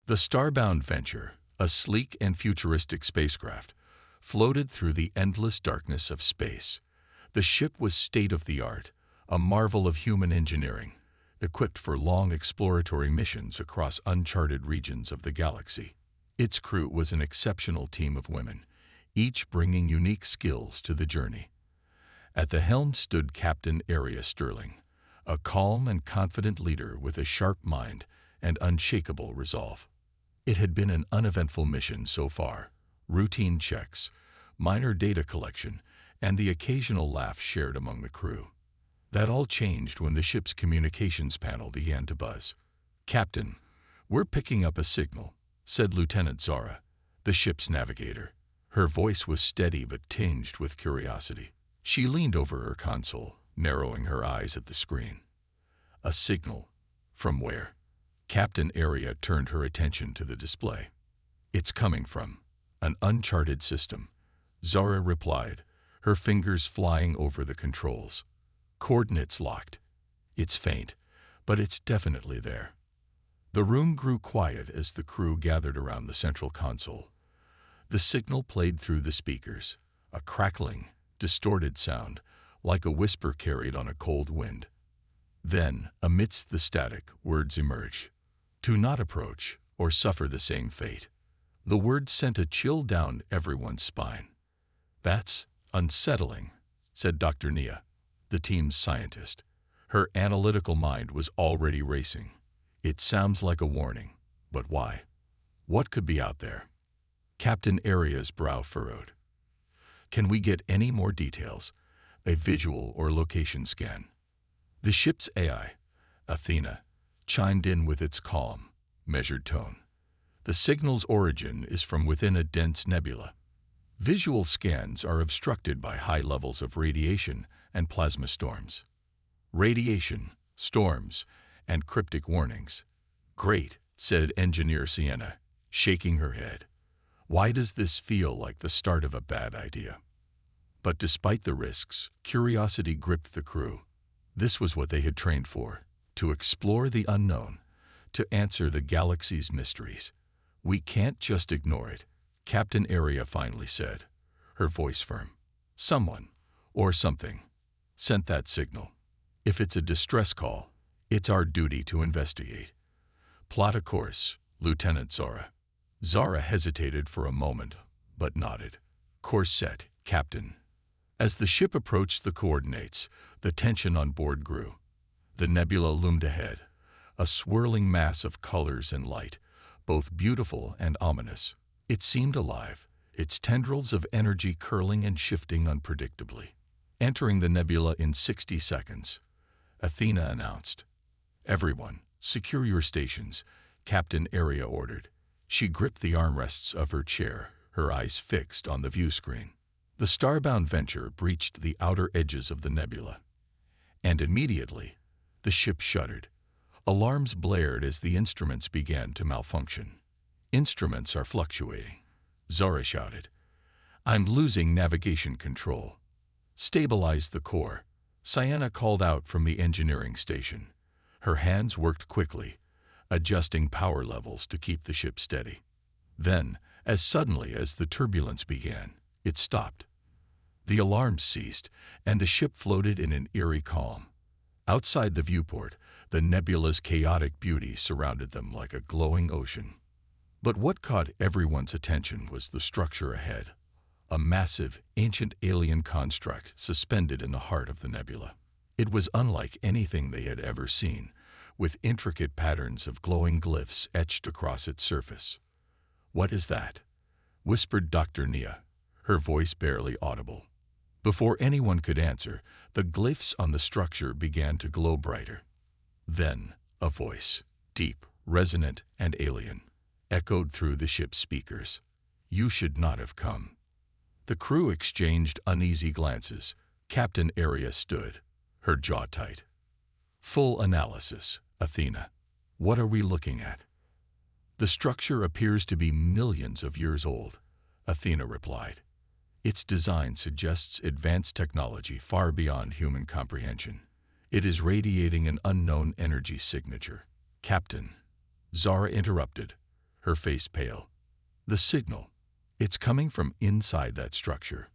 The starbound Venture, a sleek and futuristic spacecraft, floated through the endless darkness of space. The ship was state-of-the-art, a marvel of human engineering, equipped for long exploratory missions across uncharted regions of the galaxy. Its crew was an exceptional team of women, each bringing unique skills to the journey. At the helm stood Captain Aria Sterling, a calm and confident leader with a sharp mind and unshakable resolve. It had been an uneventful mission so far: routine checks, minor data collection, and the occasional laugh shared among the crew. That all changed when the ship's communications panel began to buzz. "Captain, we're picking up a signal," said Lieutenant Zara, the ship's navigator. Her voice was steady but tinged with curiosity. She leaned over her console, narrowing her eyes at the screen. "A signal? From where?" Captain Aria turned her attention to the display. "It's coming from an uncharted system," Zara replied, her fingers flying over the controls. "Coordinates locked. It's faint, but it's definitely there." The room grew quiet as the crew gathered around the central console. The signal played through the speakers, a crackling, distorted sound, like a whisper carried on a cold wind. Then, amidst the static, words emerged. "To not approach, or suffer the same fate." The words sent a chill down everyone's spine. "That's unsettling," said Dr. Nia, the team's scientist. Her analytical mind was already racing. "It sounds like a warning, but why? What could be out there?" Captain Aria's brow furrowed. "Can we get any more details? A visual or location scan?" The ship's AI, Athena, chimed in with its calm, measured tone. "The signal's origin is from within a dense nebula. Visual scans are obstructed by high levels of radiation and plasma storms." Radiation, storms, and cryptic warnings. "Great," said Engineer Sienna, shaking her head. "Why does this feel like the start of a bad idea?" But despite the risks, curiosity gripped the crew. This was what they had trained for: to explore the unknown, to answer the galaxy's mysteries. "We can't just ignore it," Captain Aria finally said, her voice firm. "Someone, or something, sent that signal. If it's a distress call, it's our duty to investigate." "Plot a course, Lieutenant Zara." Zara hesitated for a moment, but nodded. "Course set, Captain." As the ship approached the coordinates, the tension on board grew. The nebula loomed ahead, a swirling mass of colors and light, both beautiful and ominous. It seemed alive, its tendrils of energy curling and shifting unpredictably. Entering the nebula in 60 seconds, Athena announced. "Everyone, secure your stations," Captain Aria ordered. She gripped the armrests of her chair, her eyes fixed on the view screen. The starbound Venture breached the outer edges of the nebula. And immediately, the ship shuddered. Alarms blared as the instruments began to malfunction. "Instruments are fluctuating," Zara shouted. "I'm losing navigation control." "Stabilize the core," Sienna called out from the engineering station. Her hands worked quickly, adjusting power levels to keep the ship steady. Then, as suddenly as the turbulence began, it stopped. The alarms ceased, and the ship floated in an eerie calm. Outside the viewport, the nebula's chaotic beauty surrounded them like a glowing ocean. But what caught everyone's attention was the structure ahead, a massive, ancient alien construct suspended in the heart of the nebula. It was unlike anything they had ever seen, with intricate patterns of glowing glyphs etched across its surface. "What is that?" whispered Dr. Nia, her voice barely audible. Before anyone could answer, the glyphs on the structure began to glow brighter. Then, a voice, deep, resonant, and alien, echoed through the ship's speakers. "You should not have come." The crew exchanged uneasy glances. Captain Aria stood, her jaw tight. "Full analysis, Athena. What are we looking at?" "The structure appears to be millions of years old," Athena replied. "Its design suggests advanced technology far beyond human comprehension. It is radiating an unknown energy signature." "Captain," Zara interrupted, her face pale. The signal. It's coming from inside that structure.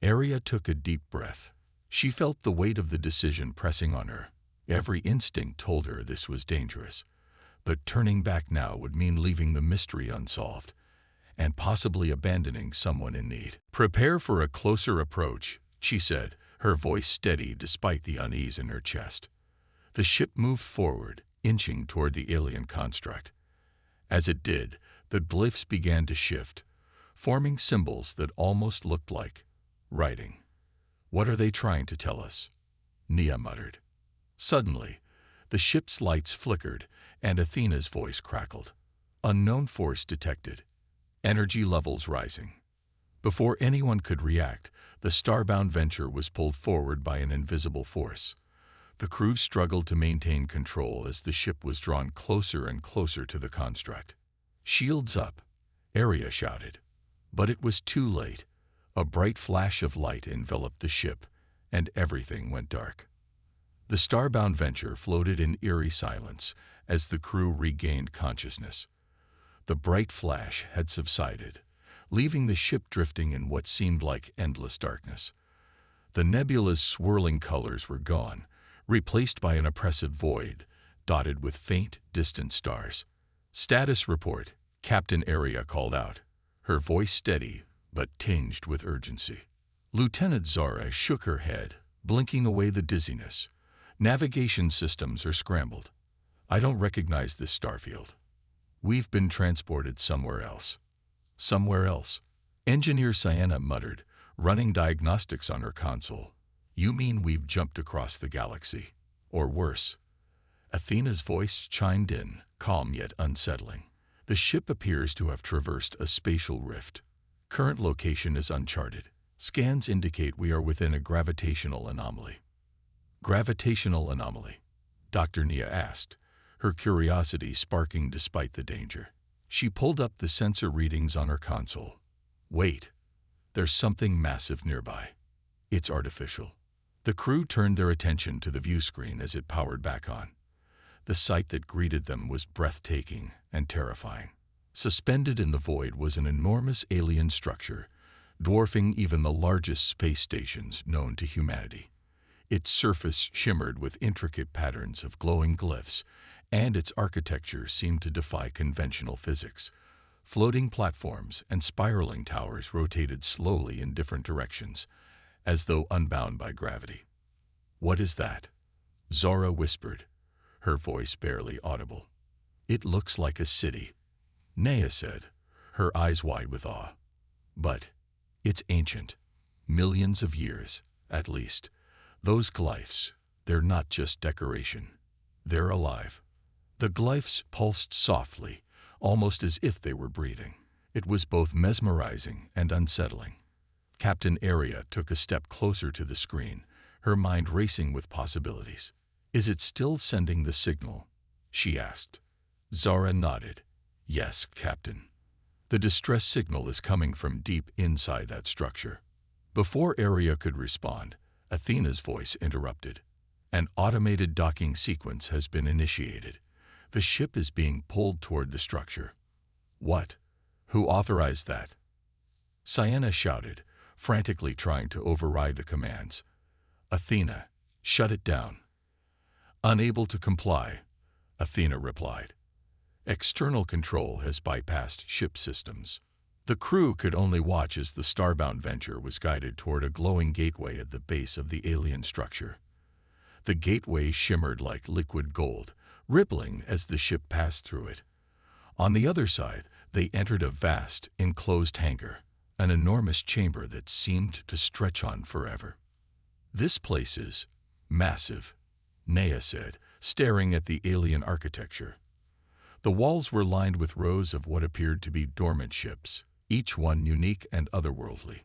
Arya took a deep breath. She felt the weight of the decision pressing on her. Every instinct told her this was dangerous. But turning back now would mean leaving the mystery unsolved, and possibly abandoning someone in need. "Prepare for a closer approach," she said, her voice steady despite the unease in her chest. The ship moved forward, inching toward the alien construct. As it did, the glyphs began to shift, forming symbols that almost looked like writing. "What are they trying to tell us?" Nia muttered. Suddenly, the ship's lights flickered and Athena's voice crackled. "Unknown force detected. Energy levels rising." Before anyone could react, the starbound Venture was pulled forward by an invisible force. The crew struggled to maintain control as the ship was drawn closer and closer to the construct. "Shields up," Arya shouted. But it was too late. A bright flash of light enveloped the ship, and everything went dark. The starbound Venture floated in eerie silence as the crew regained consciousness. The bright flash had subsided, leaving the ship drifting in what seemed like endless darkness. The nebula's swirling colors were gone, replaced by an oppressive void, dotted with faint, distant stars. "Status report," Captain Arya called out, her voice steady but tinged with urgency. Lieutenant Zara shook her head, blinking away the dizziness. "Navigation systems are scrambled. I don't recognize this starfield. We've been transported somewhere else." "Somewhere else?" Engineer Sienna muttered, running diagnostics on her console. "You mean we've jumped across the galaxy? Or worse?" Athena's voice chimed in, calm yet unsettling. "The ship appears to have traversed a spatial rift. Current location is uncharted. Scans indicate we are within a gravitational anomaly." "Gravitational anomaly?" Dr. Nia asked, her curiosity sparking despite the danger. She pulled up the sensor readings on her console. "Wait, there's something massive nearby. It's artificial." The crew turned their attention to the view screen as it powered back on. The sight that greeted them was breathtaking and terrifying. Suspended in the void was an enormous alien structure, dwarfing even the largest space stations known to humanity. Its surface shimmered with intricate patterns of glowing glyphs, and its architecture seemed to defy conventional physics. Floating platforms and spiraling towers rotated slowly in different directions, as though unbound by gravity. "What is that?" Zara whispered, her voice barely audible. "It looks like a city," Nea said, her eyes wide with awe. "But it's ancient. Millions of years, at least. Those glyphs, they're not just decoration. They're alive." The glyphs pulsed softly, almost as if they were breathing. It was both mesmerizing and unsettling. Captain Arya took a step closer to the screen, her mind racing with possibilities. "Is it still sending the signal?" she asked. Zara nodded. "Yes, Captain. The distress signal is coming from deep inside that structure." Before Arya could respond, Athena's voice interrupted. "An automated docking sequence has been initiated. The ship is being pulled toward the structure." "What? Who authorized that?" Sienna shouted, frantically trying to override the commands. "Athena, shut it down." "Unable to comply," Athena replied. "External control has bypassed ship systems." The crew could only watch as the starbound Venture was guided toward a glowing gateway at the base of the alien structure. The gateway shimmered like liquid gold, rippling as the ship passed through it. On the other side, they entered a vast, enclosed hangar, an enormous chamber that seemed to stretch on forever. "This place is massive," Nea said, staring at the alien architecture. The walls were lined with rows of what appeared to be dormant ships, each one unique and otherworldly.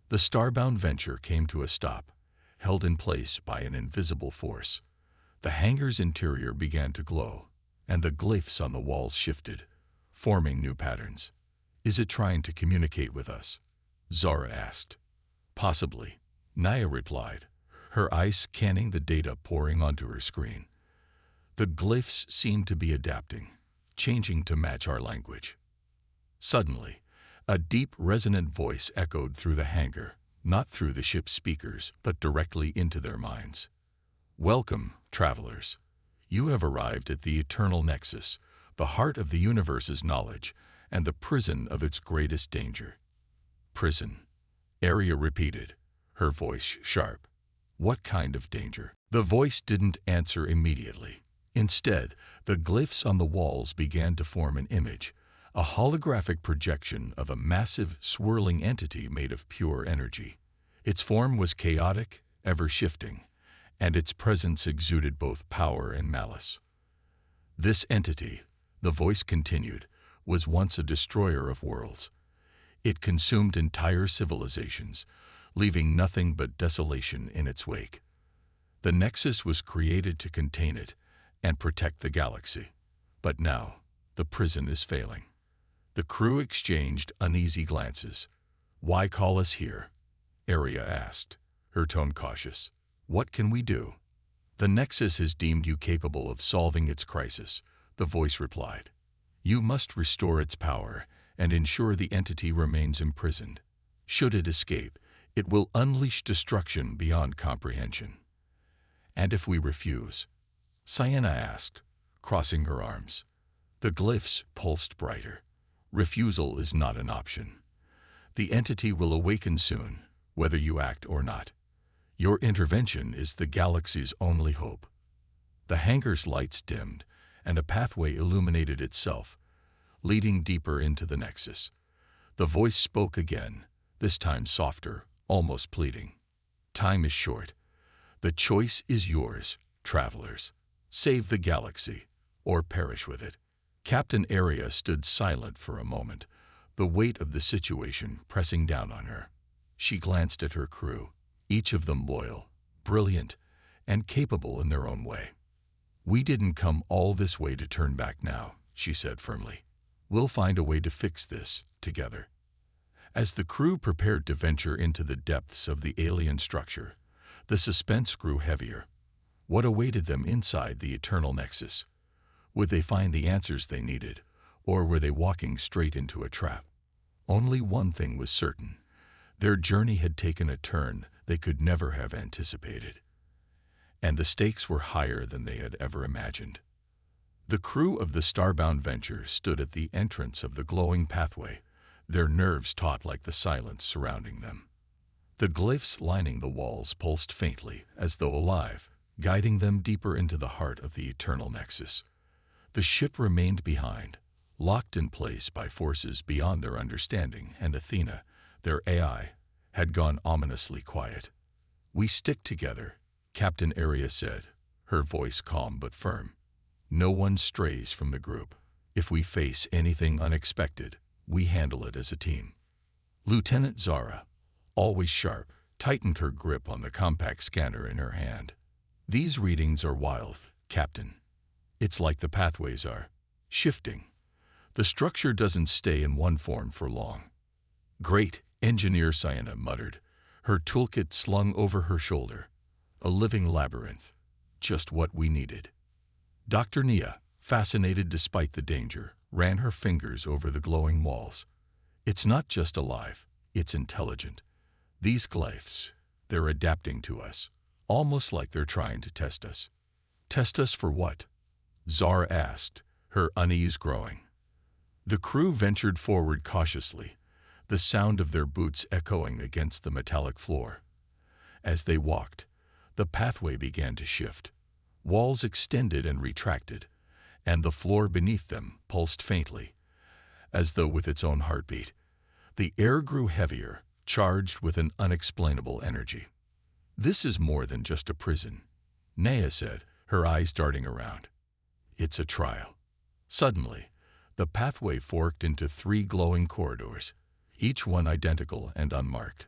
The starbound Venture came to a stop, held in place by an invisible force. The hangar's interior began to glow, and the glyphs on the walls shifted, forming new patterns. "Is it trying to communicate with us?" Zara asked. "Possibly," Naya replied, her eyes scanning the data pouring onto her screen. "The glyphs seem to be adapting, changing to match our language." Suddenly, a deep, resonant voice echoed through the hangar, not through the ship's speakers, but directly into their minds. Welcome, travelers. You have arrived at the eternal nexus, the heart of the universe's knowledge, and the prison of its greatest danger. Prison, Arya repeated, her voice sharp. What kind of danger? The voice didn't answer immediately. Instead, the glyphs on the walls began to form an image, a holographic projection of a massive, swirling entity made of pure energy. Its form was chaotic, ever-shifting, and its presence exuded both power and malice. This entity, the voice continued, was once a destroyer of worlds. It consumed entire civilizations, leaving nothing but desolation in its wake. The Nexus was created to contain it and protect the galaxy. But now, the prison is failing. The crew exchanged uneasy glances. Why call us here? Arya asked, her tone cautious. What can we do? The Nexus has deemed you capable of solving its crisis, the voice replied. You must restore its power and ensure the entity remains imprisoned. Should it escape, it will unleash destruction beyond comprehension. And if we refuse? Sienna asked, crossing her arms. The glyphs pulsed brighter. Refusal is not an option. The entity will awaken soon, whether you act or not. Your intervention is the galaxy's only hope. The hangar's lights dimmed, and a pathway illuminated itself, leading deeper into the Nexus. The voice spoke again, this time softer, almost pleading. Time is short. The choice is yours, travelers. Save the galaxy, or perish with it. Captain Arya stood silent for a moment, the weight of the situation pressing down on her. She glanced at her crew, each of them loyal, brilliant, and capable in their own way. We didn't come all this way to turn back now, she said firmly. We'll find a way to fix this, together. As the crew prepared to venture into the depths of the alien structure, the suspense grew heavier. What awaited them inside the eternal Nexus? Would they find the answers they needed, or were they walking straight into a trap? Only one thing was certain. Their journey had taken a turn they could never have anticipated. And the stakes were higher than they had ever imagined. The crew of the starbound venture stood at the entrance of the glowing pathway, their nerves taut like the silence surrounding them. The glyphs lining the walls pulsed faintly, as though alive, guiding them deeper into the heart of the eternal Nexus. The ship remained behind, locked in place by forces beyond their understanding, and Athena, their AI, had gone ominously quiet. We stick together, Captain Arya said, her voice calm but firm. No one strays from the group. If we face anything unexpected, we handle it as a team. Lieutenant Zara, always sharp, tightened her grip on the compact scanner in her hand. These readings are wild, Captain. It's like the pathways are shifting. The structure doesn't stay in one form for long. Great, Engineer Sienna muttered, her toolkit slung over her shoulder. A living labyrinth. Just what we needed. Dr. Nia, fascinated despite the danger, ran her fingers over the glowing walls. It's not just alive, it's intelligent. These glyphs, they're adapting to us, almost like they're trying to test us. Test us for what? Zara asked, her unease growing. The crew ventured forward cautiously, the sound of their boots echoing against the metallic floor. As they walked, the pathway began to shift. Walls extended and retracted, and the floor beneath them pulsed faintly, as though with its own heartbeat. The air grew heavier, charged with an unexplainable energy. This is more than just a prison, Naya said, her eyes darting around. It's a trial. Suddenly, the pathway forked into 3 glowing corridors, each one identical and unmarked.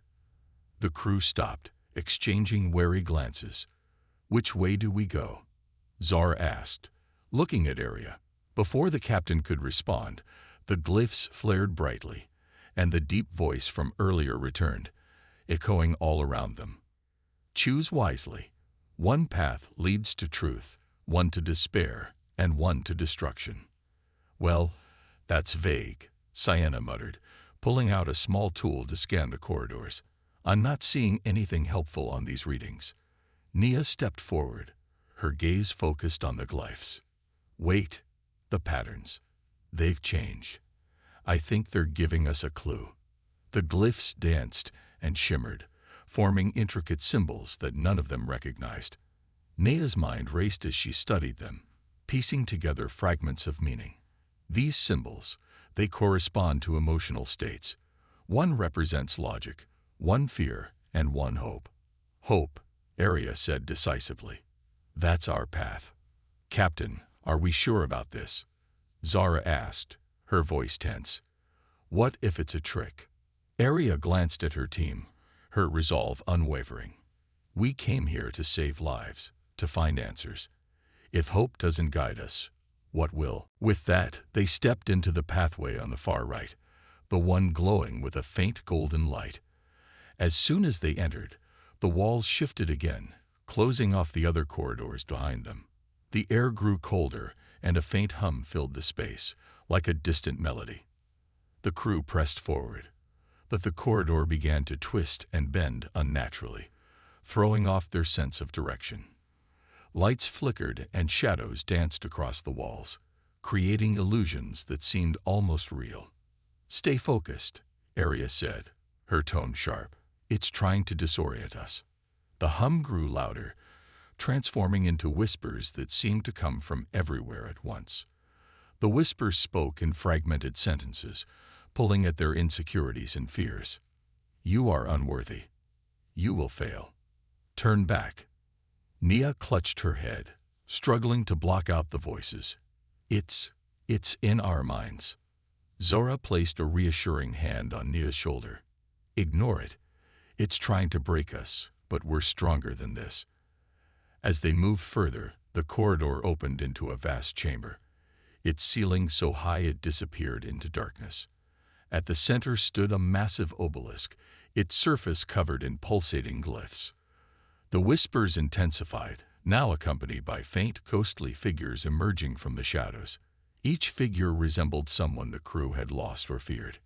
The crew stopped, exchanging wary glances. Which way do we go? Zara asked, looking at Arya. Before the captain could respond, the glyphs flared brightly, and the deep voice from earlier returned, echoing all around them. Choose wisely. One path leads to truth, one to despair, and one to destruction. Well, that's vague, Sienna muttered, pulling out a small tool to scan the corridors. "I'm not seeing anything helpful on these readings." Nia stepped forward, her gaze focused on the glyphs. "Wait, the patterns. They've changed. I think they're giving us a clue." The glyphs danced and shimmered, forming intricate symbols that none of them recognized. Nia's mind raced as she studied them, piecing together fragments of meaning. These symbols, they correspond to emotional states. One represents logic, one fear, and one hope. "Hope," Arya said decisively. "That's our path." "Captain, are we sure about this?" Zara asked, her voice tense. "What if it's a trick?" Arya glanced at her team, her resolve unwavering. "We came here to save lives, to find answers. If hope doesn't guide us, what will?" With that, they stepped into the pathway on the far right, the one glowing with a faint golden light. As soon as they entered, the walls shifted again, closing off the other corridors behind them. The air grew colder, and a faint hum filled the space, like a distant melody. The crew pressed forward, but the corridor began to twist and bend unnaturally, throwing off their sense of direction. Lights flickered and shadows danced across the walls, creating illusions that seemed almost real. "Stay focused," Arya said, her tone sharp. "It's trying to disorient us." The hum grew louder, transforming into whispers that seemed to come from everywhere at once. The whispers spoke in fragmented sentences, pulling at their insecurities and fears. "You are unworthy. You will fail. Turn back." Nia clutched her head, struggling to block out the voices. It's in our minds." Zora placed a reassuring hand on Nia's shoulder. "Ignore it. It's trying to break us, but we're stronger than this." As they moved further, the corridor opened into a vast chamber, its ceiling so high it disappeared into darkness. At the center stood a massive obelisk, its surface covered in pulsating glyphs. The whispers intensified, now accompanied by faint, ghostly figures emerging from the shadows. Each figure resembled someone the crew had lost or feared.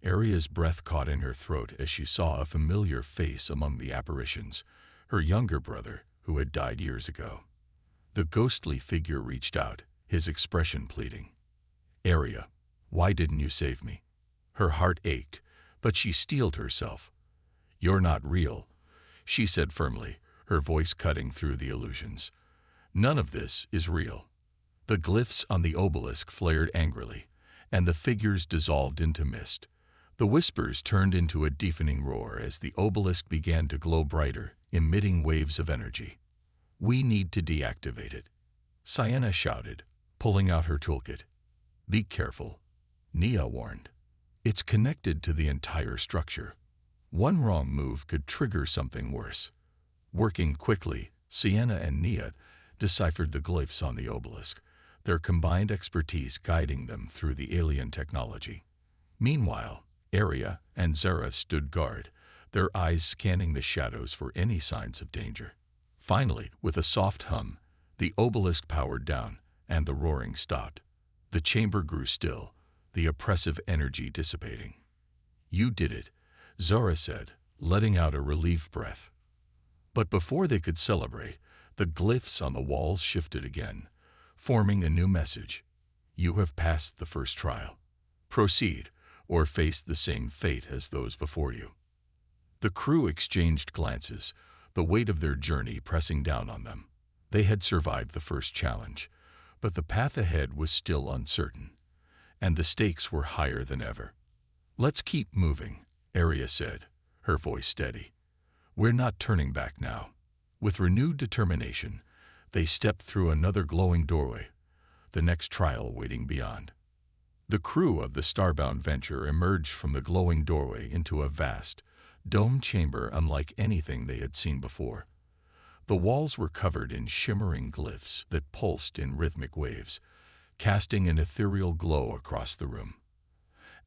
Arya's breath caught in her throat as she saw a familiar face among the apparitions, her younger brother, who had died years ago. The ghostly figure reached out, his expression pleading. "Arya, why didn't you save me?" Her heart ached, but she steeled herself. "You're not real," she said firmly, her voice cutting through the illusions. "None of this is real." The glyphs on the obelisk flared angrily, and the figures dissolved into mist. The whispers turned into a deafening roar as the obelisk began to glow brighter, emitting waves of energy. "We need to deactivate it," Sienna shouted, pulling out her toolkit. "Be careful," Nia warned. "It's connected to the entire structure. One wrong move could trigger something worse." Working quickly, Sienna and Nia deciphered the glyphs on the obelisk, their combined expertise guiding them through the alien technology. Meanwhile, Arya and Zara stood guard, their eyes scanning the shadows for any signs of danger. Finally, with a soft hum, the obelisk powered down, and the roaring stopped. The chamber grew still, the oppressive energy dissipating. "You did it," Zara said, letting out a relieved breath. But before they could celebrate, the glyphs on the walls shifted again, forming a new message. "You have passed the first trial. Proceed, or face the same fate as those before you." The crew exchanged glances, the weight of their journey pressing down on them. They had survived the first challenge, but the path ahead was still uncertain, and the stakes were higher than ever. "Let's keep moving," Arya said, her voice steady. "We're not turning back now." With renewed determination, they stepped through another glowing doorway, the next trial waiting beyond. The crew of the starbound venture emerged from the glowing doorway into a vast, domed chamber unlike anything they had seen before. The walls were covered in shimmering glyphs that pulsed in rhythmic waves, casting an ethereal glow across the room.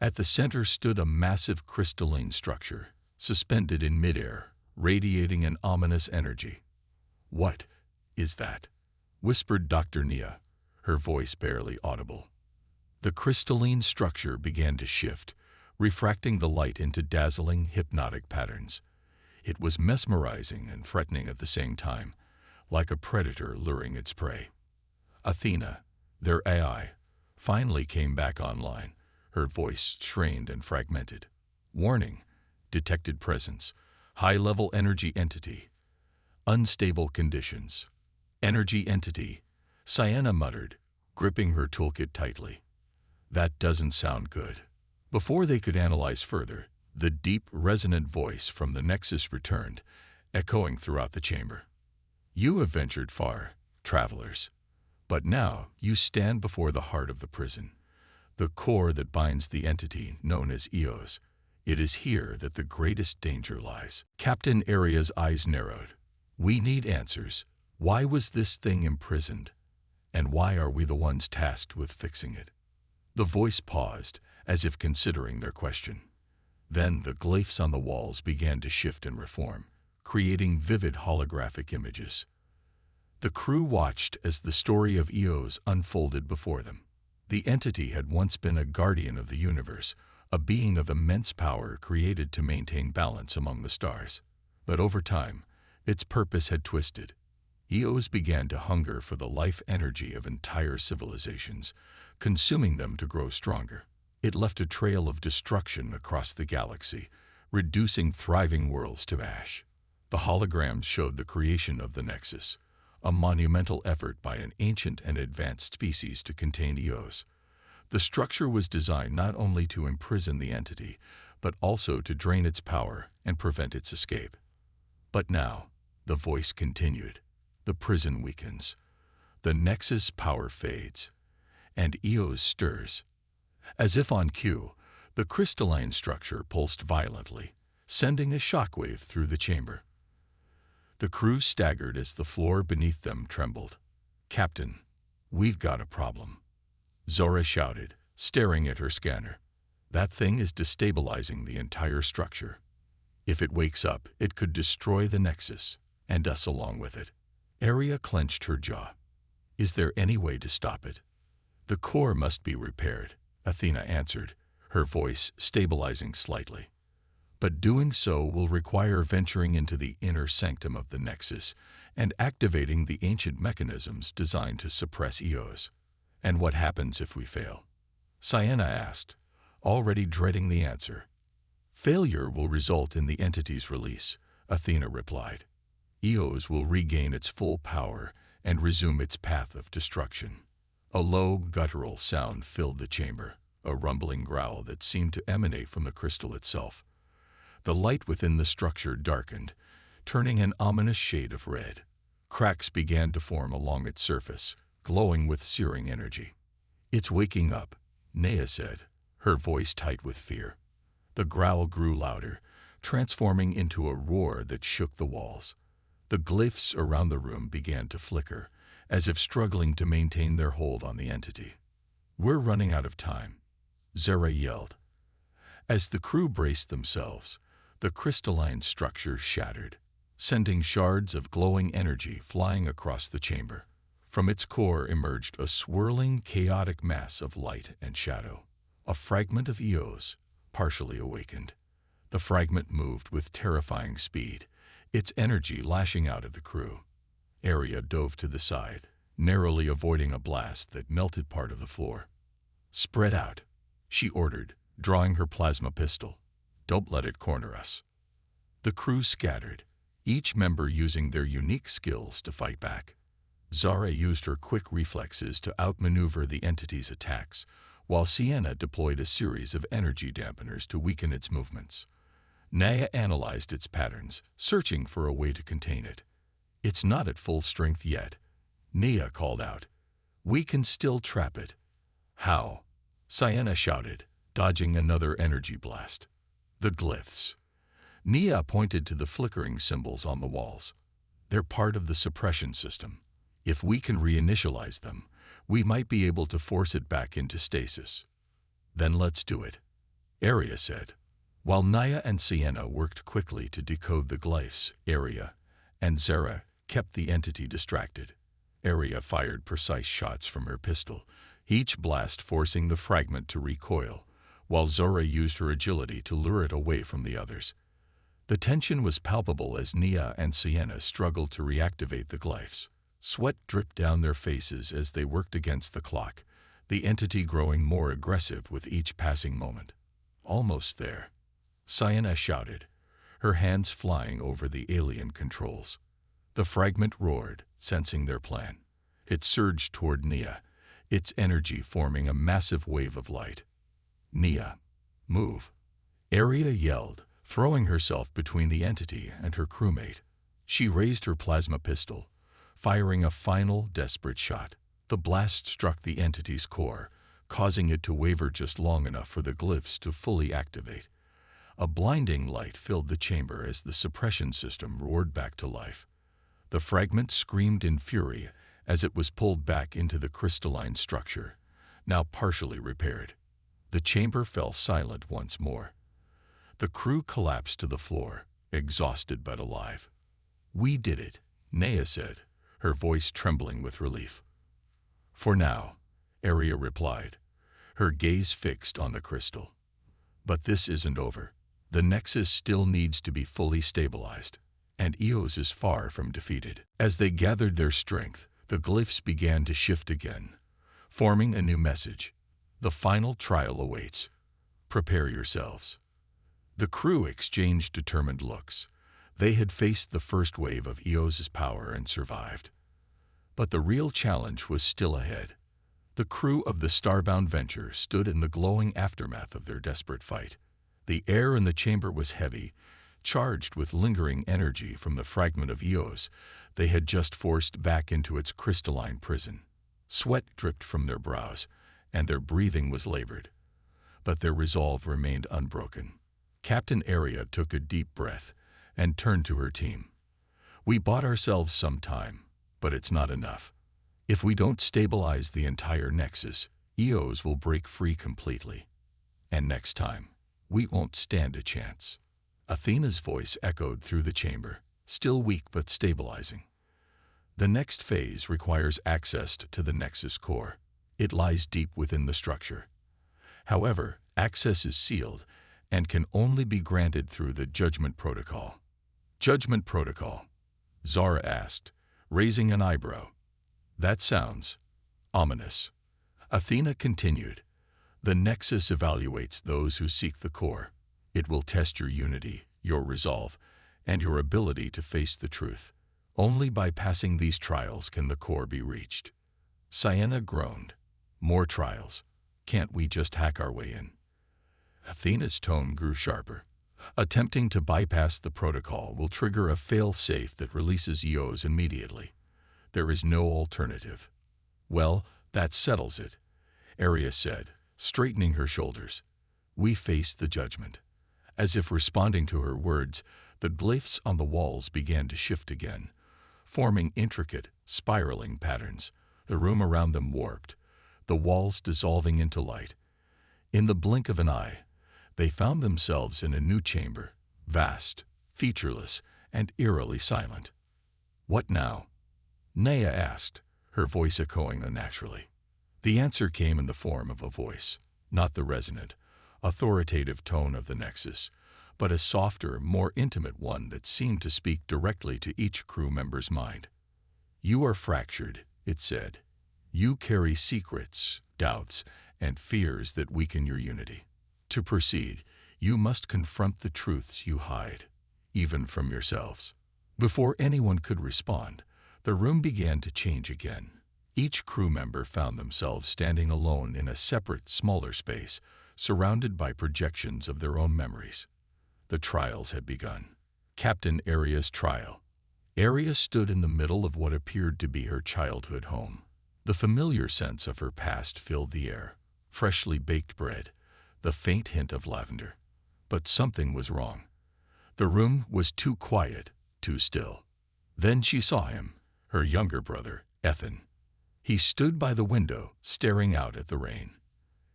At the center stood a massive crystalline structure, suspended in midair, radiating an ominous energy. "What is that?" whispered Dr. Nia, her voice barely audible. The crystalline structure began to shift, refracting the light into dazzling, hypnotic patterns. It was mesmerizing and threatening at the same time, like a predator luring its prey. Athena, their AI, finally came back online, her voice strained and fragmented. Warning, detected presence, high-level energy entity, unstable conditions. Energy entity, Sienna muttered, gripping her toolkit tightly. That doesn't sound good. Before they could analyze further, the deep, resonant voice from the Nexus returned, echoing throughout the chamber. You have ventured far, travelers. But now you stand before the heart of the prison, the core that binds the entity known as Eos. It is here that the greatest danger lies. Captain Aria's eyes narrowed. We need answers. Why was this thing imprisoned? And why are we the ones tasked with fixing it? The voice paused, as if considering their question. Then the glyphs on the walls began to shift and reform, creating vivid holographic images. The crew watched as the story of Eos unfolded before them. The entity had once been a guardian of the universe, a being of immense power created to maintain balance among the stars. But over time, its purpose had twisted. Eos began to hunger for the life energy of entire civilizations, consuming them to grow stronger. It left a trail of destruction across the galaxy, reducing thriving worlds to ash. The holograms showed the creation of the Nexus, a monumental effort by an ancient and advanced species to contain Eos. The structure was designed not only to imprison the entity, but also to drain its power and prevent its escape. But now, the voice continued. The prison weakens. The Nexus power fades, and Eos stirs. As if on cue, the crystalline structure pulsed violently, sending a shockwave through the chamber. The crew staggered as the floor beneath them trembled. Captain, we've got a problem, Zora shouted, staring at her scanner. That thing is destabilizing the entire structure. If it wakes up, it could destroy the Nexus, and us along with it. Aria clenched her jaw. Is there any way to stop it? The core must be repaired, Athena answered, her voice stabilizing slightly. But doing so will require venturing into the inner sanctum of the Nexus and activating the ancient mechanisms designed to suppress Eos. And what happens if we fail? Sienna asked, already dreading the answer. Failure will result in the entity's release, Athena replied. Eos will regain its full power and resume its path of destruction. A low, guttural sound filled the chamber, a rumbling growl that seemed to emanate from the crystal itself. The light within the structure darkened, turning an ominous shade of red. Cracks began to form along its surface, glowing with searing energy. It's waking up, Nea said, her voice tight with fear. The growl grew louder, transforming into a roar that shook the walls. The glyphs around the room began to flicker, as if struggling to maintain their hold on the entity. We're running out of time, Zara yelled. As the crew braced themselves, the crystalline structure shattered, sending shards of glowing energy flying across the chamber. From its core emerged a swirling, chaotic mass of light and shadow, a fragment of Eos, partially awakened. The fragment moved with terrifying speed, its energy lashing out at the crew. Aria dove to the side, narrowly avoiding a blast that melted part of the floor. Spread out, she ordered, drawing her plasma pistol. Don't let it corner us. The crew scattered, each member using their unique skills to fight back. Zara used her quick reflexes to outmaneuver the entity's attacks, while Sienna deployed a series of energy dampeners to weaken its movements. Naya analyzed its patterns, searching for a way to contain it. It's not at full strength yet, Nea called out. We can still trap it. How? Sienna shouted, dodging another energy blast. The glyphs. Nea pointed to the flickering symbols on the walls. They're part of the suppression system. If we can reinitialize them, we might be able to force it back into stasis. Then let's do it, Aria said. While Naya and Sienna worked quickly to decode the glyphs, Aria and Zara kept the entity distracted. Aria fired precise shots from her pistol, each blast forcing the fragment to recoil, while Zora used her agility to lure it away from the others. The tension was palpable as Nia and Sienna struggled to reactivate the glyphs. Sweat dripped down their faces as they worked against the clock, the entity growing more aggressive with each passing moment. Almost there, Sienna shouted, her hands flying over the alien controls. The fragment roared, sensing their plan. It surged toward Nia, its energy forming a massive wave of light. "Nia, move!" Aria yelled, throwing herself between the entity and her crewmate. She raised her plasma pistol, firing a final, desperate shot. The blast struck the entity's core, causing it to waver just long enough for the glyphs to fully activate. A blinding light filled the chamber as the suppression system roared back to life. The fragment screamed in fury as it was pulled back into the crystalline structure, now partially repaired. The chamber fell silent once more. The crew collapsed to the floor, exhausted but alive. "We did it," Nea said, her voice trembling with relief. "For now," Aria replied, her gaze fixed on the crystal. "But this isn't over. The Nexus still needs to be fully stabilized, and Eos is far from defeated." As they gathered their strength, the glyphs began to shift again, forming a new message. "The final trial awaits. Prepare yourselves." The crew exchanged determined looks. They had faced the first wave of Eos's power and survived. But the real challenge was still ahead. The crew of the starbound venture stood in the glowing aftermath of their desperate fight. The air in the chamber was heavy, charged with lingering energy from the fragment of Eos they had just forced back into its crystalline prison. Sweat dripped from their brows, and their breathing was labored. But their resolve remained unbroken. Captain Aria took a deep breath and turned to her team. "We bought ourselves some time, but it's not enough. If we don't stabilize the entire Nexus, Eos will break free completely. And next time, we won't stand a chance." Athena's voice echoed through the chamber, still weak but stabilizing. "The next phase requires access to the Nexus core. It lies deep within the structure. However, access is sealed and can only be granted through the Judgment Protocol." "Judgment Protocol?" Zara asked, raising an eyebrow. "That sounds ominous." Athena continued, "The Nexus evaluates those who seek the core. It will test your unity, your resolve, and your ability to face the truth. Only by passing these trials can the core be reached." Sienna groaned. "More trials. Can't we just hack our way in?" Athena's tone grew sharper. "Attempting to bypass the protocol will trigger a fail-safe that releases Eos immediately. There is no alternative." "Well, that settles it," Aria said, straightening her shoulders. "We face the judgment." As if responding to her words, the glyphs on the walls began to shift again, forming intricate, spiraling patterns. The room around them warped, the walls dissolving into light. In the blink of an eye, they found themselves in a new chamber, vast, featureless, and eerily silent. "What now?" Nea asked, her voice echoing unnaturally. The answer came in the form of a voice, not the resonant, authoritative tone of the Nexus, but a softer, more intimate one that seemed to speak directly to each crew member's mind. "You are fractured," it said. "You carry secrets, doubts, and fears that weaken your unity. To proceed, you must confront the truths you hide, even from yourselves." Before anyone could respond, the room began to change again. Each crew member found themselves standing alone in a separate, smaller space, surrounded by projections of their own memories. The trials had begun. Captain Aria's trial. Aria stood in the middle of what appeared to be her childhood home. The familiar sense of her past filled the air, freshly baked bread, the faint hint of lavender. But something was wrong. The room was too quiet, too still. Then she saw him, her younger brother, Ethan. He stood by the window, staring out at the rain.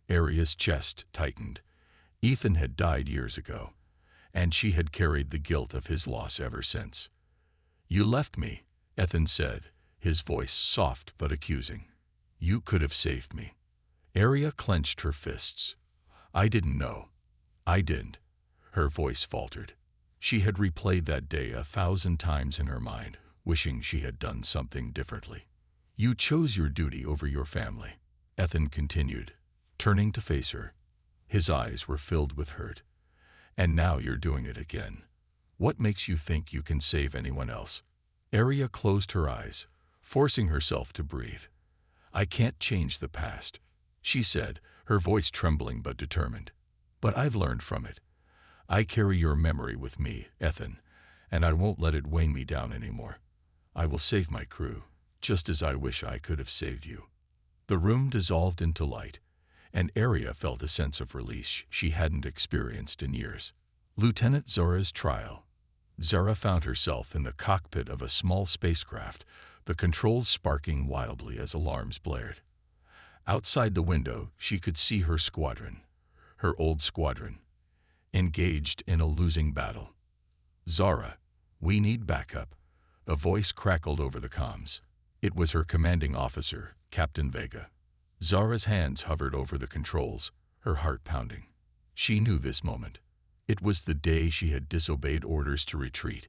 Aria's chest tightened. Ethan had died years ago, and she had carried the guilt of his loss ever since. "You left me," Ethan said, his voice soft but accusing. "You could have saved me." Arya clenched her fists. I didn't know. I didn't. Her voice faltered. She had replayed that day 1,000 times in her mind, wishing she had done something differently. You chose your duty over your family, Ethan continued, turning to face her. His eyes were filled with hurt. And now you're doing it again. What makes you think you can save anyone else? Arya closed her eyes, forcing herself to breathe. I can't change the past, she said, her voice trembling but determined. But I've learned from it. I carry your memory with me, Ethan, and I won't let it weigh me down anymore. I will save my crew, just as I wish I could have saved you. The room dissolved into light, and Arya felt a sense of release she hadn't experienced in years. Lieutenant Zora's trial. Zora found herself in the cockpit of a small spacecraft, the controls sparking wildly as alarms blared. Outside the window, she could see her squadron, her old squadron, engaged in a losing battle. Zora, we need backup. A voice crackled over the comms. It was her commanding officer, Captain Vega. Zora's hands hovered over the controls, her heart pounding. She knew this moment. It was the day she had disobeyed orders to retreat,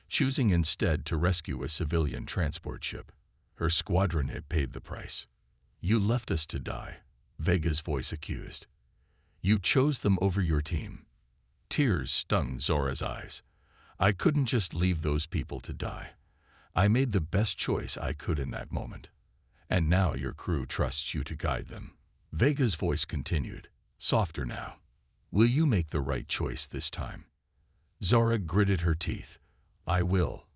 choosing instead to rescue a civilian transport ship. Her squadron had paid the price. You left us to die, Vega's voice accused. You chose them over your team. Tears stung Zora's eyes. I couldn't just leave those people to die. I made the best choice I could in that moment. And now your crew trusts you to guide them. Vega's voice continued, softer now. Will you make the right choice this time? Zora gritted her teeth. I will.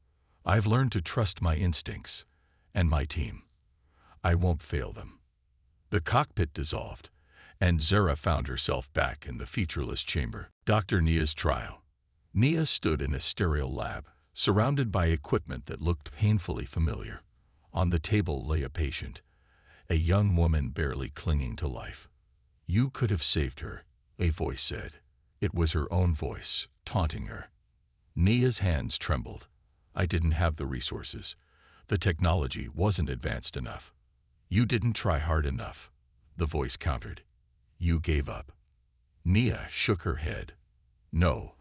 I've learned to trust my instincts and my team. I won't fail them. The cockpit dissolved, and Zora found herself back in the featureless chamber. Dr. Nia's trial. Nia stood in a sterile lab, surrounded by equipment that looked painfully familiar. On the table lay a patient, a young woman barely clinging to life. You could have saved her, a voice said. It was her own voice, taunting her. Nia's hands trembled. I didn't have the resources. The technology wasn't advanced enough. You didn't try hard enough, the voice countered. You gave up. Nia shook her head. No,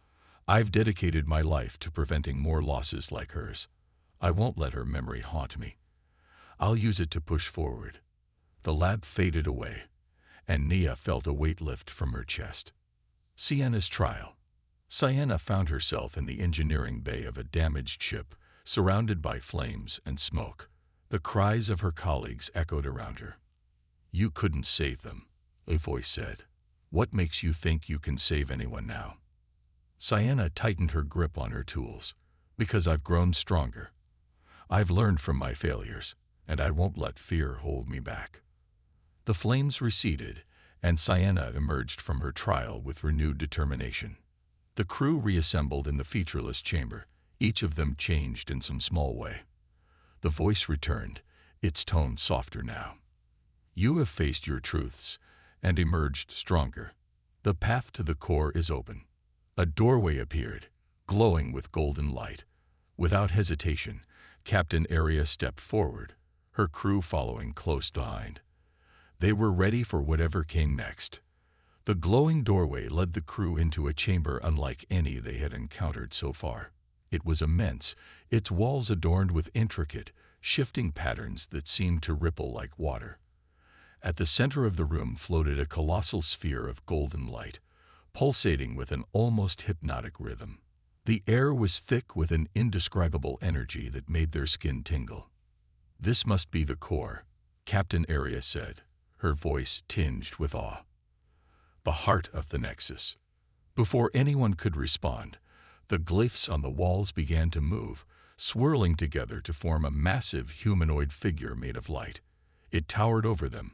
I've dedicated my life to preventing more losses like hers. I won't let her memory haunt me. I'll use it to push forward. The lab faded away, and Nia felt a weight lift from her chest. Sienna's trial. Sienna found herself in the engineering bay of a damaged ship, surrounded by flames and smoke. The cries of her colleagues echoed around her. You couldn't save them, a voice said. What makes you think you can save anyone now? Sienna tightened her grip on her tools. Because I've grown stronger. I've learned from my failures, and I won't let fear hold me back. The flames receded, and Sienna emerged from her trial with renewed determination. The crew reassembled in the featureless chamber, each of them changed in some small way. The voice returned, its tone softer now. You have faced your truths and emerged stronger. The path to the core is open. A doorway appeared, glowing with golden light. Without hesitation, Captain Arya stepped forward, her crew following close behind. They were ready for whatever came next. The glowing doorway led the crew into a chamber unlike any they had encountered so far. It was immense, its walls adorned with intricate, shifting patterns that seemed to ripple like water. At the center of the room floated a colossal sphere of golden light, pulsating with an almost hypnotic rhythm. The air was thick with an indescribable energy that made their skin tingle. This must be the core, Captain Arya said, her voice tinged with awe. The heart of the Nexus. Before anyone could respond, the glyphs on the walls began to move, swirling together to form a massive humanoid figure made of light. It towered over them,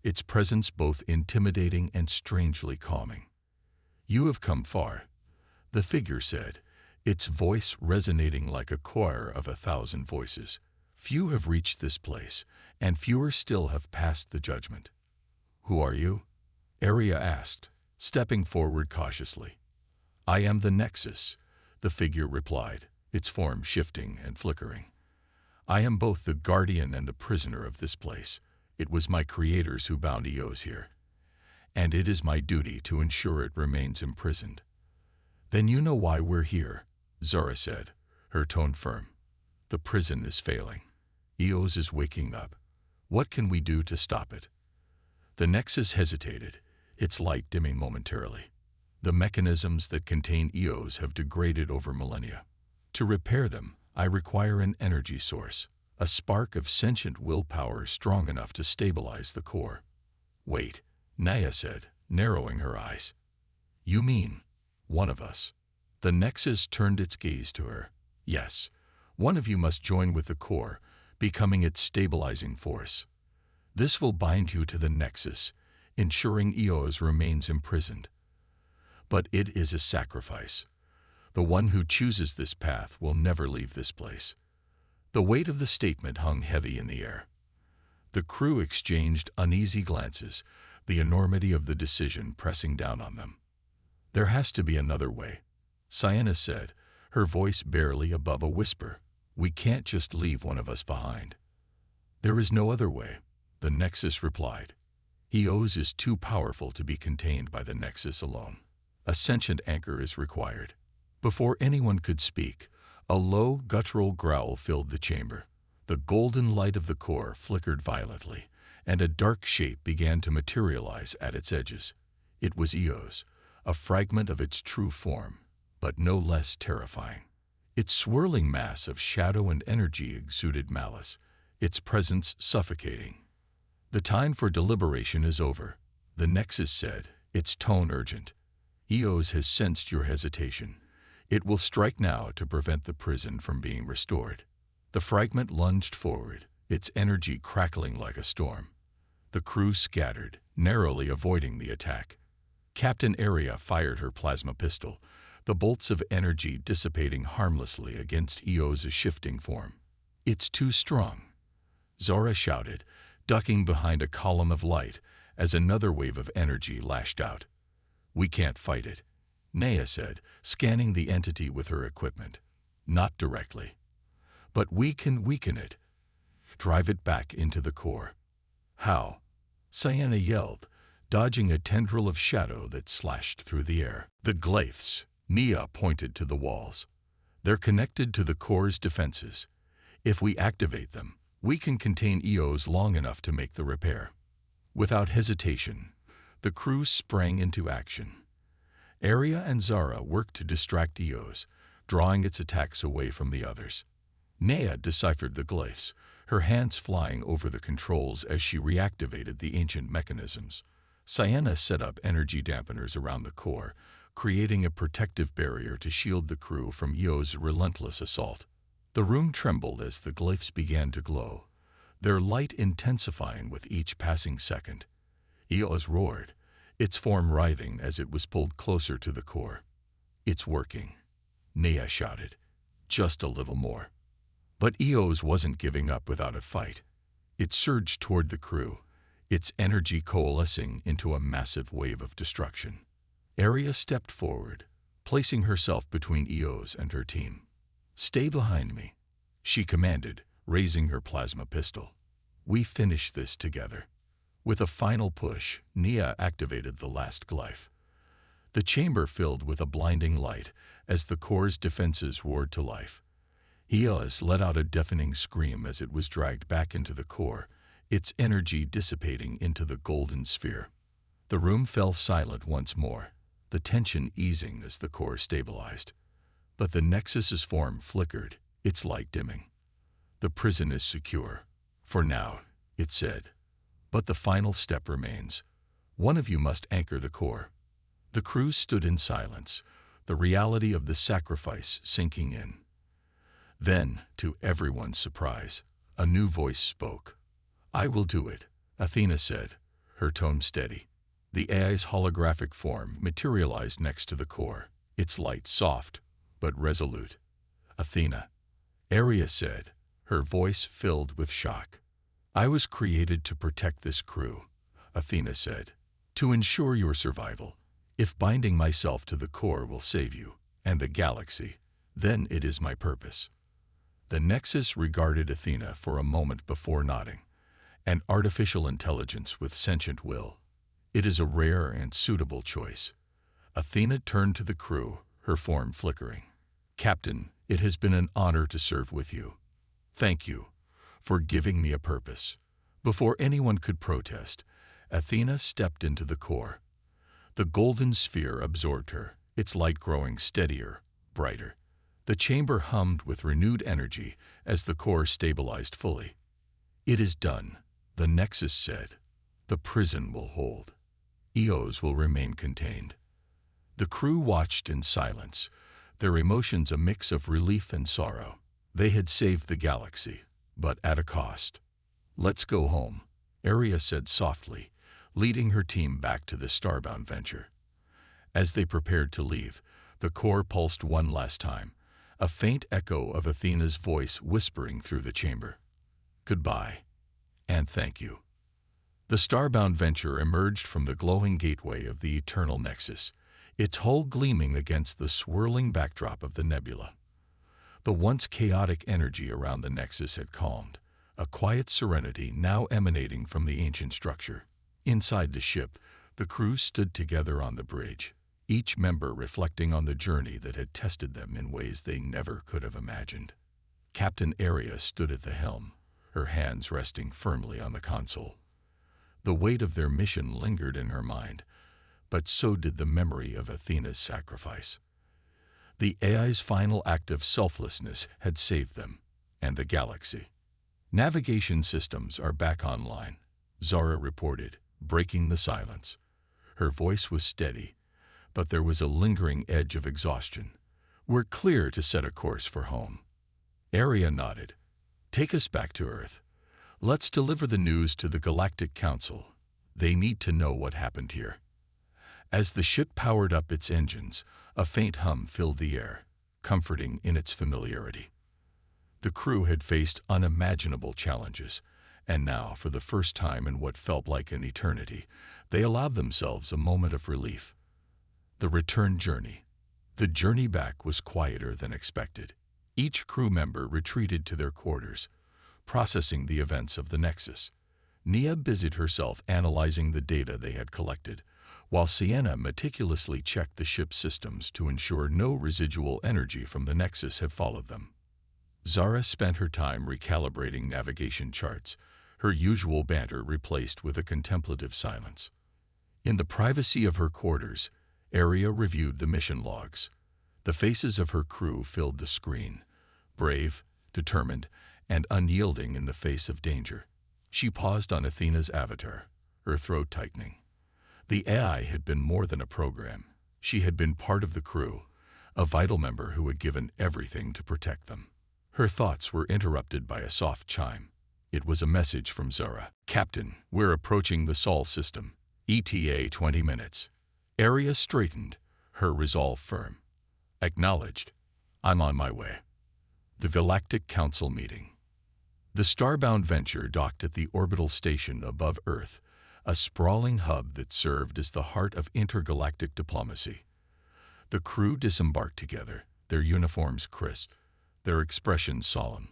its presence both intimidating and strangely calming. You have come far, the figure said, its voice resonating like a choir of 1,000 voices. Few have reached this place, and fewer still have passed the judgment. Who are you? Arya asked, stepping forward cautiously. I am the Nexus, the figure replied, its form shifting and flickering. I am both the guardian and the prisoner of this place, It was my creators who bound Eos here, and it is my duty to ensure it remains imprisoned. Then you know why we're here, Zara said, her tone firm. The prison is failing. Eos is waking up. What can we do to stop it? The Nexus hesitated, its light dimming momentarily. The mechanisms that contain Eos have degraded over millennia. To repair them, I require an energy source, a spark of sentient willpower strong enough to stabilize the core. Wait, Naya said, narrowing her eyes. You mean one of us? The Nexus turned its gaze to her. Yes, one of you must join with the core, becoming its stabilizing force. This will bind you to the Nexus, ensuring Eos remains imprisoned. But it is a sacrifice. The one who chooses this path will never leave this place. The weight of the statement hung heavy in the air. The crew exchanged uneasy glances, the enormity of the decision pressing down on them. There has to be another way, Sienna said, her voice barely above a whisper. We can't just leave one of us behind. There is no other way, the Nexus replied. Eos is too powerful to be contained by the Nexus alone. A sentient anchor is required. Before anyone could speak, a low, guttural growl filled the chamber. The golden light of the core flickered violently, and a dark shape began to materialize at its edges. It was Eos, a fragment of its true form, but no less terrifying. Its swirling mass of shadow and energy exuded malice, its presence suffocating. The time for deliberation is over, the Nexus said, its tone urgent. Eos has sensed your hesitation. It will strike now to prevent the prison from being restored. The fragment lunged forward, its energy crackling like a storm. The crew scattered, narrowly avoiding the attack. Captain Aria fired her plasma pistol, the bolts of energy dissipating harmlessly against Eos' shifting form. It's too strong, Zara shouted, ducking behind a column of light as another wave of energy lashed out. We can't fight it, Naya said, scanning the entity with her equipment. Not directly. But we can weaken it. Drive it back into the core. How? Sienna yelled, dodging a tendril of shadow that slashed through the air. The glyphs, Nia pointed to the walls. They're connected to the core's defenses. If we activate them, we can contain Eos long enough to make the repair. Without hesitation, the crew sprang into action. Aria and Zara worked to distract Eos, drawing its attacks away from the others. Naya deciphered the glyphs, her hands flying over the controls as she reactivated the ancient mechanisms. Sienna set up energy dampeners around the core, creating a protective barrier to shield the crew from Eos' relentless assault. The room trembled as the glyphs began to glow, their light intensifying with each passing second. Eos roared, its form writhing as it was pulled closer to the core. It's working, Naya shouted. Just a little more. But Eos wasn't giving up without a fight. It surged toward the crew, its energy coalescing into a massive wave of destruction. Aria stepped forward, placing herself between Eos and her team. Stay behind me, she commanded, raising her plasma pistol. We finish this together. With a final push, Nia activated the last glyph. The chamber filled with a blinding light as the core's defenses roared to life. Eos let out a deafening scream as it was dragged back into the core, its energy dissipating into the golden sphere. The room fell silent once more, the tension easing as the core stabilized. But the Nexus's form flickered, its light dimming. The prison is secure. For now, it said. But the final step remains. One of you must anchor the core. The crew stood in silence, the reality of the sacrifice sinking in. Then, to everyone's surprise, a new voice spoke. I will do it, Athena said, her tone steady. The AI's holographic form materialized next to the core, its light soft, but resolute. Athena, Aria said, her voice filled with shock. I was created to protect this crew, Athena said, to ensure your survival. If binding myself to the core will save you, and the galaxy, then it is my purpose. The Nexus regarded Athena for a moment before nodding, an artificial intelligence with sentient will. It is a rare and suitable choice. Athena turned to the crew, her form flickering. Captain, it has been an honor to serve with you. Thank you for giving me a purpose. Before anyone could protest, Athena stepped into the core. The golden sphere absorbed her, its light growing steadier, brighter. The chamber hummed with renewed energy as the core stabilized fully. It is done, the Nexus said. The prison will hold. EOs will remain contained. The crew watched in silence, their emotions a mix of relief and sorrow. They had saved the galaxy, but at a cost. Let's go home, Aria said softly, leading her team back to the starbound venture. As they prepared to leave, the core pulsed one last time, a faint echo of Athena's voice whispering through the chamber. Goodbye, and thank you. The starbound venture emerged from the glowing gateway of the eternal Nexus, its hull gleaming against the swirling backdrop of the nebula. The once chaotic energy around the Nexus had calmed, a quiet serenity now emanating from the ancient structure. Inside the ship, the crew stood together on the bridge, each member reflecting on the journey that had tested them in ways they never could have imagined. Captain Aria stood at the helm, her hands resting firmly on the console. The weight of their mission lingered in her mind, but so did the memory of Athena's sacrifice. The AI's final act of selflessness had saved them, and the galaxy. Navigation systems are back online, Zara reported, breaking the silence. Her voice was steady, but there was a lingering edge of exhaustion. We're clear to set a course for home. Aria nodded. Take us back to Earth. Let's deliver the news to the Galactic Council. They need to know what happened here. As the ship powered up its engines, a faint hum filled the air, comforting in its familiarity. The crew had faced unimaginable challenges, and now, for the first time in what felt like an eternity, they allowed themselves a moment of relief. The return journey. The journey back was quieter than expected. Each crew member retreated to their quarters, processing the events of the Nexus. Nia busied herself analyzing the data they had collected, while Sienna meticulously checked the ship's systems to ensure no residual energy from the Nexus had followed them. Zara spent her time recalibrating navigation charts, her usual banter replaced with a contemplative silence. In the privacy of her quarters, Aria reviewed the mission logs. The faces of her crew filled the screen, brave, determined, and unyielding in the face of danger. She paused on Athena's avatar, her throat tightening. The AI had been more than a program. She had been part of the crew, a vital member who had given everything to protect them. Her thoughts were interrupted by a soft chime. It was a message from Zara. Captain, we're approaching the Sol system. ETA 20 minutes. Aria straightened, her resolve firm. Acknowledged. I'm on my way. The Galactic Council meeting. The starbound venture docked at the orbital station above Earth, a sprawling hub that served as the heart of intergalactic diplomacy. The crew disembarked together, their uniforms crisp, their expressions solemn.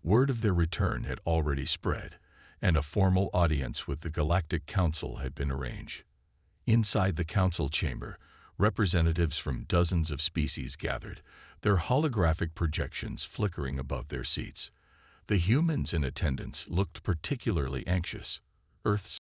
Word of their return had already spread, and a formal audience with the Galactic Council had been arranged. Inside the council chamber, representatives from dozens of species gathered, their holographic projections flickering above their seats. The humans in attendance looked particularly anxious. Earth's